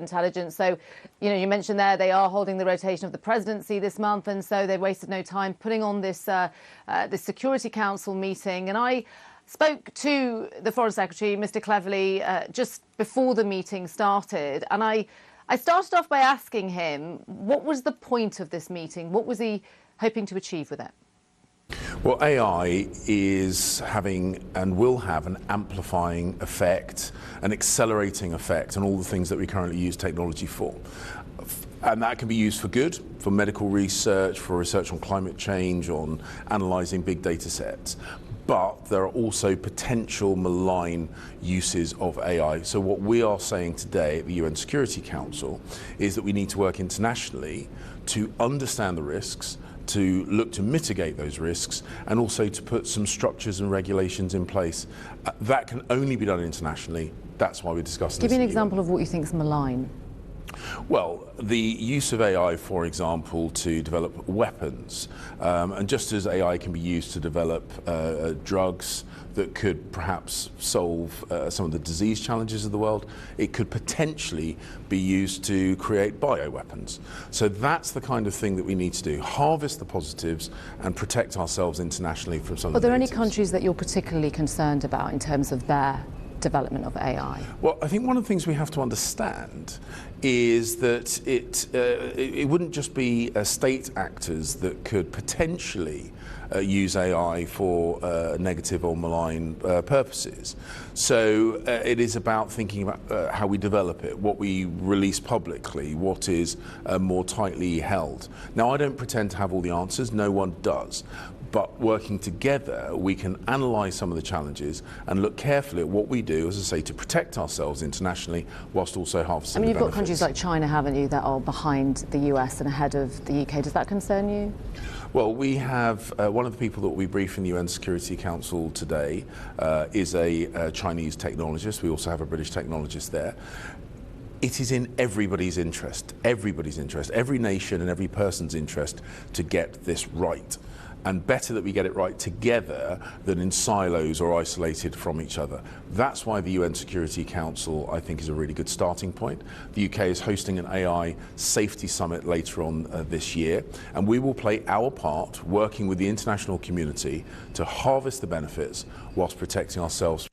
intelligence. So, you mentioned there they are holding the rotation of the presidency this month, and so they wasted no time putting on this this Security Council meeting. And I spoke to the Foreign Secretary, Mr. Cleverly, just before the meeting started, and I started off by asking him what was the point of this meeting? What was he hoping to achieve with it? Well, AI is having and will have an amplifying effect, an accelerating effect on all the things that we currently use technology for. And that can be used for good, for medical research, for research on climate change, on analysing big data sets. But there are also potential malign uses of AI. So what we are saying today at the UN Security Council is that we need to work internationally to understand the risks, to look to mitigate those risks, and also to put some structures and regulations in place. That can only be done internationally. That's why we're discussing this. Give me an example of what you think is malign. Well, the use of AI, for example, to develop weapons, and just as AI can be used to develop drugs that could perhaps solve some of the disease challenges of the world, it could potentially be used to create bioweapons. So that's the kind of thing that we need to do, harvest the positives and protect ourselves internationally from some of the Are there any negatives. countries that you're particularly concerned about in terms of their development of AI? Well, I think one of the things we have to understand is that it wouldn't just be state actors that could potentially use AI for negative or malign purposes. So it is about thinking about how we develop it, what we release publicly, what is more tightly held. Now, I don't pretend to have all the answers, no one does. But working together, we can analyse some of the challenges and look carefully at what we do, as I say, to protect ourselves internationally, whilst also harvesting the you've got benefits. countries like China, haven't you, that are behind the US and ahead of the UK. Does that concern you? Well, we have one of the people that we brief in the UN Security Council today is a Chinese technologist. We also have a British technologist there. It is in everybody's interest, every nation and every person's interest to get this right. And better that we get it right together than in silos or isolated from each other. That's why the UN Security Council, I think, is a really good starting point. The UK is hosting an AI safety summit later on this year, and we will play our part working with the international community to harvest the benefits whilst protecting ourselves